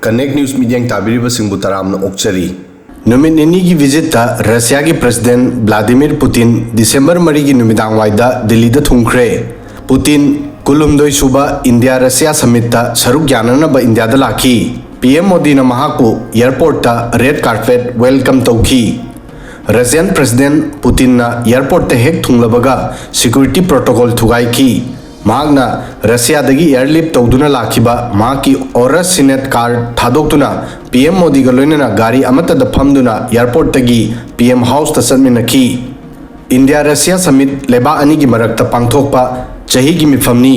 Connect news media ताबीरिबसिंगबु तरामना ओक्चरी नुमित निनी की visit ता Russia की प्रेसिडेंट व्लादिमीर पुतिन दिसंबर 3 की नुमिदांग वाइदा दिल्ली दा थुंख्रे पुतिन कुलुमदोई सुबा इंडिया रशिया समिट ता सरुक याननबा इंडिया दा लाखी पीएम मोदी ना महाकु एयरपोर्ट ता रेड कार्पेट वेलकम तौखी रशियन प्रेसिडेंट पुतिन ना एयरपोर्ट ते हेक थुंगलबगा सिक्योरिटी प्रोटोकॉल थुगाई मागना रशिया दगी एयरलिफ्ट तौदुना लाखिबा माकी ओरस सिनेट कार थादोक्तुना पीएम मोदी गा लोइनना गाड़ी अमत द फमदुना एयरपोर्ट तगी पीएम हाउस ता सन्मिनखी इंडिया रशिया समिट लेबा अनी की मरक्ता पांगथोकपा चही की मिफमनी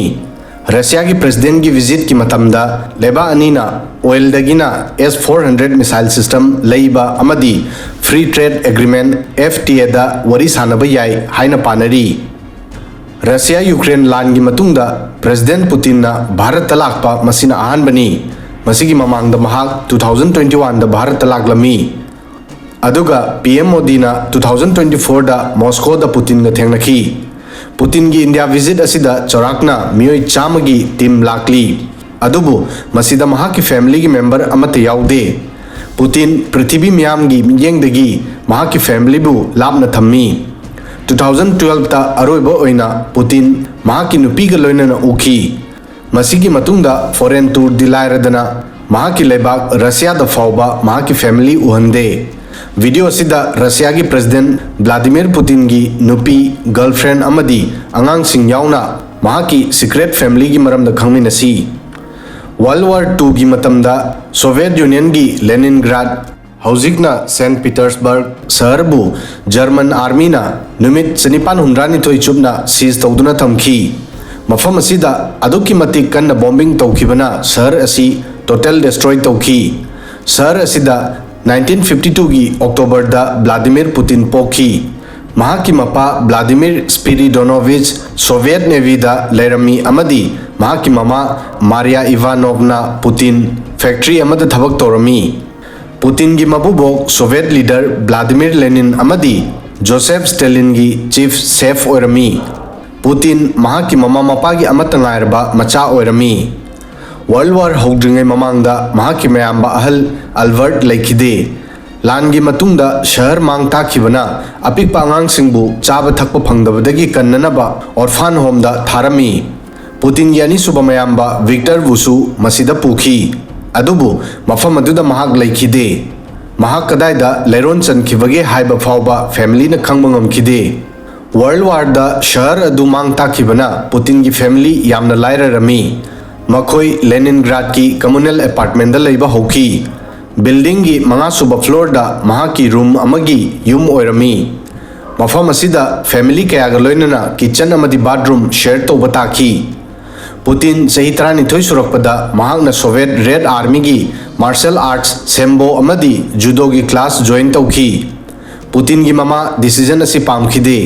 रशिया की प्रेसिडेंट की विजिट की मतमदा लेबा अनीना ऑयल दगिना S-400 मिसाइल सिस्टम लेइबा अमदी फ्री ट्रेड एग्रीमेंट FTA दा वरी सानबा याई हाइना पानरी रशिया यूक्रेन लान की मतुंगदा प्रेसिडेंट पुतिन ना भारत तलाकपा मसीना अहानबनी मसीगी ममांग दा महाक 2021 दा भारत तलाक लमी अदुगा पीएम मोदी ना 2024 दा मॉस्को दा पुतिन गा थेंगनखी पुतिन की इंडिया विजिट असिदा चौराकना मियोई चामगी टीम लाकली अदुबु मसीदा महाक की फैमिली की मेंबर अमत याउदे पुतिन पृथ्वी मियाम की मियेंगदगी महाक की फैमिली बु लापना थम्मी 2012 ता अरोइबा ओइना पुतिन महाकी नुपीगा लोइनना उखी मसीगी मतुंगदा फॉरेन टूर दिलायरदना महाकी लेबाक रशिया दा फाउबा महाकी फैमिली उहंदे वीडियो असिदा रशिया की प्रेसिडेंट व्लादिमीर पुतिन की नुपी गर्लफ्रेंड अमदी अंगांग सिंग याउना महाकी सीक्रेट फैमिली की मरमदा खंगमिनसी वर्ल्ड वॉर 2 की मतमदा सोवियत यूनियन की लेनिनग्राड हौजिकना सेंट पीटर्सबर्ग शहरबु जर्मन आर्मी ना नुमित 1993 चुपना सीज तौदुना थमखी मफम असिदा अदुकी मतिक कन्ना बॉम्बिंग तौखिबना शहर असी टोटल डिस्ट्रॉय तौखी शहर असिदा 1952 की अक्टोबर दा व्लादिमीर पुतिन पोखी महाकी मपा व्लादिमीर स्पिरिडोनोविच सोवियत नेवी दा लेरमी अमदी महाकी ममा मारिया इवानोवना पुतिन फैक्ट्री अमद थबक तौरमी पुतिन की मबुबोक सोवियत लीडर व्लादिमीर लेनिन अमदी जोसेफ स्टेलिन की चीफ सेफ ओरमी पुतिन महा की ममा मपा की अमत नायरबा मचा ओरमी वर्ल्ड वॉर हौद्रिंगै ममांगदा महा की मयाम्बा अहल अल्बर्ट लेखिदे लान की मतुंगदा शहर मांग ताखिबना अपिकपा आंगांगसिंगबु चाबा थकपा फंगदबदगी कन्ननबा ऑर्फान होमदा थारमी पुतिन की अनिसुबा मयाम्बा विक्टर वुसु मसिदा पुखी अदुबु मफम अदुदा महाक लेखिदे महाक कदाइदा लेरोन चनखिबगे हाइबा फाउबा फैमिली न खंगबा ngमखिदे वर्ल्ड वार दा शहर अदु मांग ताखिबना पुतिन की फैमिली यामना लाइररमी मखोई लेनिनग्राड की कम्युनल अपार्टमेंट दा लेबा होखी बिल्डिंग की मंगा सुबा फ्लोर दा महाक की रूम अमगी युम ओइरमी मफम असिदा फैमिली कयागा लोइनना किचन अमदी बाथरूम शेयर तौबा ताखी पुतिन सही 19 सुरक्पदा महाकना सोवियत रेड आर्मी की मार्शल आर्ट्स सेम्बो अमदी जुडो की क्लास ज्वाइन तौखी पुतिन की ममा डिसीजन असी पामखिदे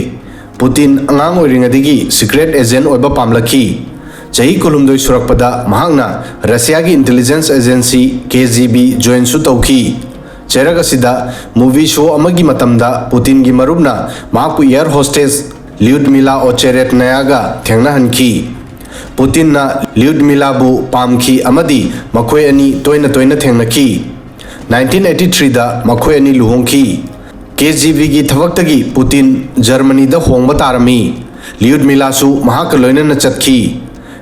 पुतिन अंगांग ओइरिंगदगी सीक्रेट एजेंट ओइबा पामलखी चही कुलुमदोई सुरक्पदा महाकना रशिया की इंटेलिजेंस एजेंसी KGB ज्वाइन सु तौखी चेरग असिदा मूवी शो अमगी मतमदा पुतिन की मरुबना महाकु एयर होस्टेस ल्यूडमिला ओचेरेटनायागा थेंगनाहनखी पुतिन ना ल्यूडमिलाबु पामखी अमदी मखोय अनी तोयना तोयना थेंगनखी 1983 दा मखोय अनी लुहोंखी KGB की थवक्तगी पुतिन जर्मनी दा होंगबा तारमी ल्यूडमिलासु महाक लोइनना चतखी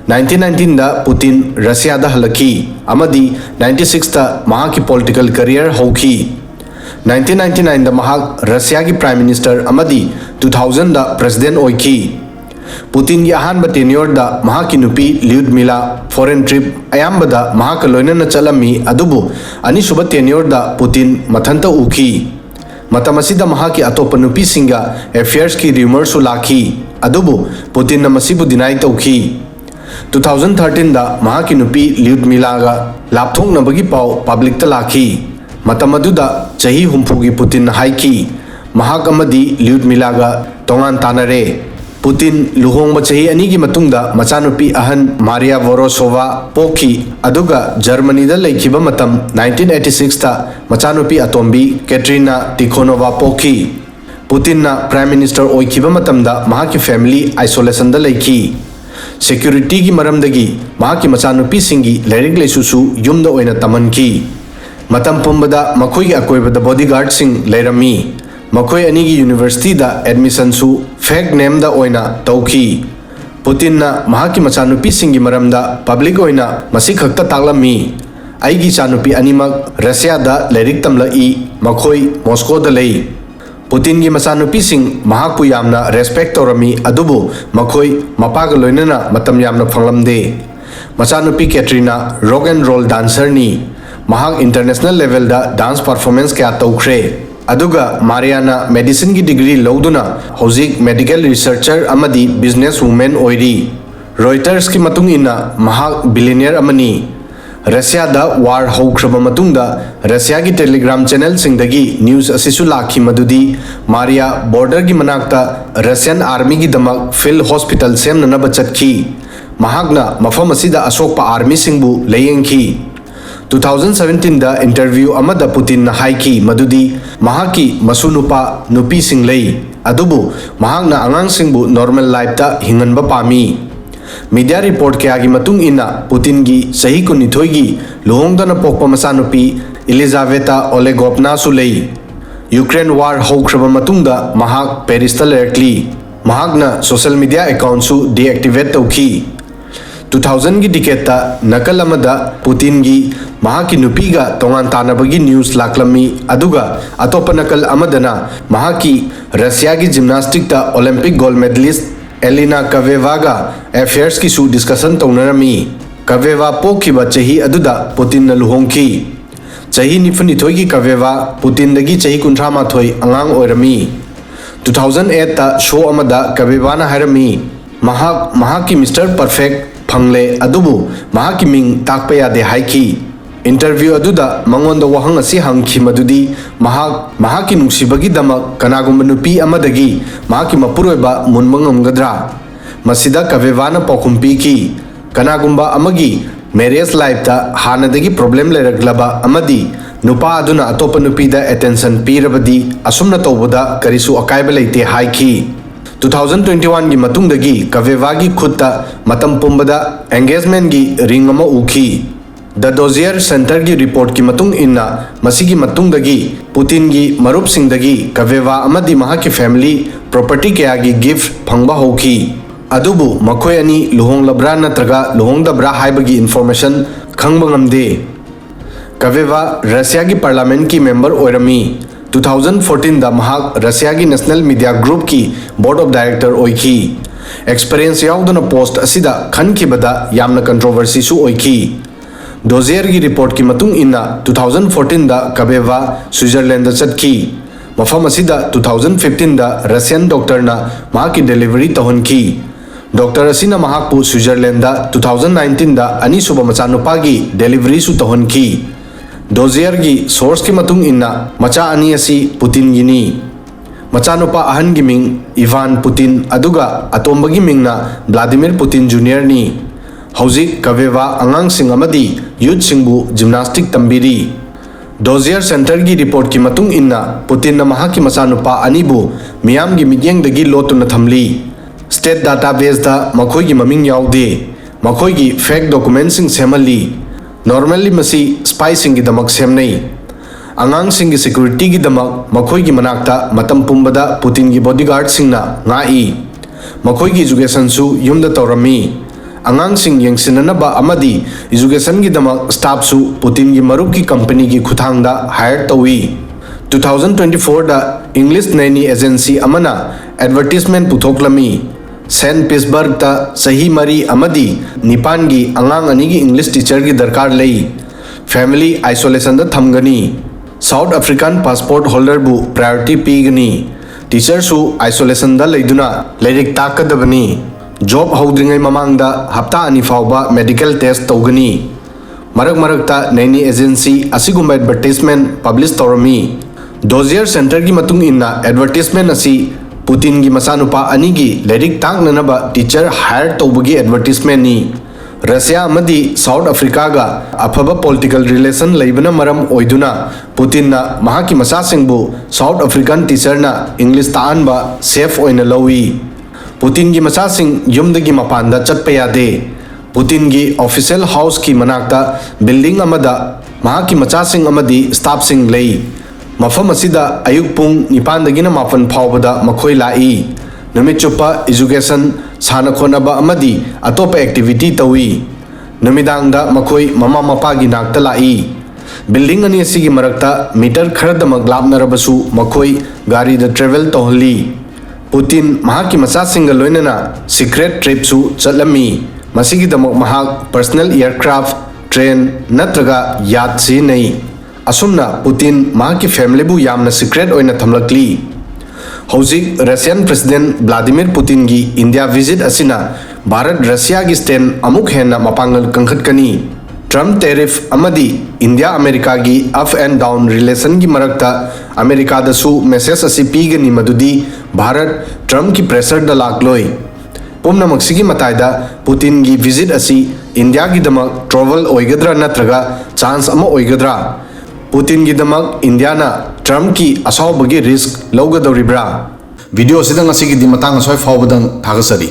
1919 दा पुतिन रशिया दा हलखी अमदी 96 दा महाकी पॉलिटिकल करियर होखी 1999 दा महाक रशिया की प्राइम मिनिस्टर अमदी 2000 दा प्रेसिडेंट ओइखी पुतिन की अहानबा टेन्योर दा महाकी नुपी ल्यूडमिला फॉरेन ट्रिप अयाम्बदा महाक लोइनना चलमी अदुबु अनिसुबा टेन्योर दा पुतिन मथंता उखी मतम असिदा महाकी अतोप नुपी सिंगा अफेयर्स की रूमर सु लाखी अदुबु पुतिन मसिबु डिनाई तौखी 2013 दा महाकी नुपी ल्यूडमिलागा लापथोंगनबगी पाव पब्लिक ता लाखी मतम अदुदा चही हुंफुगी पुतिन हाइकी महाक अमदी ल्यूडमिलागा तोंगान तानरे पुतिन लुहोंग चही अनी की मतुंगदा मचानुपी अहन मारिया वोरोसोवा पोखी अदुगा जर्मनी दा लेखिबा मतम 1986 ता मचानुपी अतोम्बी कैटरीना टिखोनोवा पोखी पुतिन ना प्राइम मिनिस्टर ओइखिबा मतमदा महाकी फैमिली आइसोलेशन दा Lekhi security gi maramdagi mahaki machanupi singi larik lesusu yumda oina tamanki matam pumbada makoi gi akoibada bodyguard sing leirami makoi ani gi university da admission su fake name da oina tauki Putin na mahaki machanupi singi maramda public oina masi khakta taklami aigi chanupi animak Russia da larik tamla I makoi Moscow da lei Putin gi machanupi sing mahakpu yamna respect torami adubu makoi mapaga loinana matam yamna phanglamde machanupi Katrina rock and roll dancer ni mahak international level da dance performance kya taukhre aduga Mariana medicine gi degree loduna hozik medical researcher amadi business woman oiri Reuters ki matung ina mahak billionaire amani Russia da war haukraba matungda Russia gi telegram channel singdagi news asisu lakhi madudi Maria border gi manakta Russian army gi damak field hospital semna na bachatki mahagna mafam asida asokpa army singbu layengki 2017 da interview amada Putin na haiki madudi mahaki masunupa nupi singlei adubu mahagna angang singbu normal life ta hinganba pami media report kaya gi matung ina Putin gi sahi kunithoi gi luhongdana pokpa masanupi Elizaveta Olegovna sulei Ukraine war haukraba matungda mahak Paris ta lerkli mahagna social media account su deactivate tauki 2000 gi decade ta nakal amada Putin gi mahaki nupiga tongan tanabagi news laklami aduga atopa nakal amadana mahaki Russia gi gymnastic ta Olympic gold medalist Elina Kavevaga affairs ki su discussion taunarami Kaveva pokhiba chahi aduda Putin na luhongki chahi nifuni thoi gi Kaveva Putin dagi chahi kunthra ma thoi angang oirami 2008 ta show amada Kaveva na harami mahaki Mr Perfect phangle adubu mahaki ming takpa yade haiki interview aduda mangonda wahang asi hangki madudi mahaki nungsibagi damak kanagumba nupi amadagi mahaki mapuroiba munmangamgadra masida Kavevana pakumpi ki kanagumba amagi marriage life ta hanadagi problem leraglaba amadi nupa aduna atopa nupi da attention pirabadi asumna tawbada karisu akaiba leite haiki 2021 gi matungdagi Kaveva gi khutta matam pumbada engagement gi ring ama uki The Dozier Center gi report ki matung inna masigi matungdagi Putin gi marup singdagi Kaveva amadi mahaki family property kaya gi gift phangba hoki adubu makhoi ani luhong labra natraga luhong dabra haibagi information khangba ngamde Kaveva Russia gi parliament ki member oirami 2014 da mahak Russia gi national media group ki board of director oiki experience yaudana post asida khankibada yamna controversy su oiki Dozier gi report ki matung inna 2014 da Kaveva Switzerland da chatki mafam asida 2015 da Russian doctor na mahaki delivery tahonki doctor asina mahakpu Switzerland da 2019 da ani suba machanupa gi delivery su tahonki Dozier gi source ki matung inna macha ani asi Putin gini machanupa ahan gi ming Ivan Putin aduga atombagi mingna Vladimir Putin Jr ni Hauzik Kaveva angang sing amadi youth singbu gymnastic tambiri Dozier Center gi report ki matung inna Putin na mahaki machanupa anibu miyam gi midyeng dagi lotuna thamli state database da makhoi gi maming yaude makhoi gi fake documents sing semali normally masi spy sing gi damak semnei angang sing gi security gi damak makhoi gi manakta matam pumbada Putin gi bodyguard singna ngai makhoi gi education su yumda tawrami angang sing yengsinanaba amadi education gi damak staff su Putin gi marup ki company gi khuthangda hire tawi 2024 da English Nanny agency amana advertisement puthoklami St Petersburg ta sahi mari amadi nipan gi angang ani gi English teacher gi darkar lei family isolation da thamgani South African passport holder bu priority pigani teacher su isolation da leiduna leirik takadabani job houdringai mamangda hafta ani fauba medical test togani marak ta Nanny agency asigumba advertisement publish torami Dozier Center gi matung inna advertisement asi Putin gi masanupa ani gi leirik taknanaba teacher hire tobagi advertisement ni Russia amadi South Africa ga afaba political relation leibana maram oiduna Putin na mahaki masasingbu South African teacher na English taan ba safe oina lowi Putin की मचासिंग युमदगी मपानदा चटपा यादे Putin की official house की मनाक्ता building अमदा महाकी मचासिंग अमदी स्टाफसिंग लई मफम असिदा अयुक पुंग निपानदगिना मापन फावबदा मखोई लाई नुमित चुप्पा एजुकेशन साना खोनबा अमदी अतोप एक्टिविटी तवी नुमिदांगदा मखोई ममा मपागी नाक्ता लाई बिल्डिंग अनि असिगी मरक्ता मीटर खरदमक लापनरबसु मखोई गाड़ी द ट्रेवल तोहली पुतिन महाकी मचासिंग लोइनना सीक्रेट ट्रिपसु चलमी मसिगिदमक महाक पर्सनल एयरक्राफ्ट ट्रेन नत्रगा यात सिनई असुमना पुतिन महाकी फैमिलीबु यामना सीक्रेट ओइना थमलकली हौजिक रशियन प्रेसिडेंट व्लादिमीर पुतिन की इंडिया विजिट असिना भारत रशिया की स्टैंड अमुक हेना मपांगल कंखटकनी ट्रम्प टेरिफ अमदी इंडिया अमेरिका की अप एंड डाउन रिलेशन की मरक्ता अमेरिका दसु मेसेज असी पीगनी मदुदी भारत ट्रम्प की प्रेशर द लाक्लोई पुमनमक्सिगी मतायदा पुतिन की विजिट असी इंडिया की दमक ट्रैवल ओइगद्रा नत्रगा चांस अमा ओइगद्रा पुतिन की दमक इंडिया ना ट्रम्प की असावबगी रिस्क लौगदौरिब्रा वीडियो सिदंग असिगी दी मतांग असोय फावबदंग थागसरी।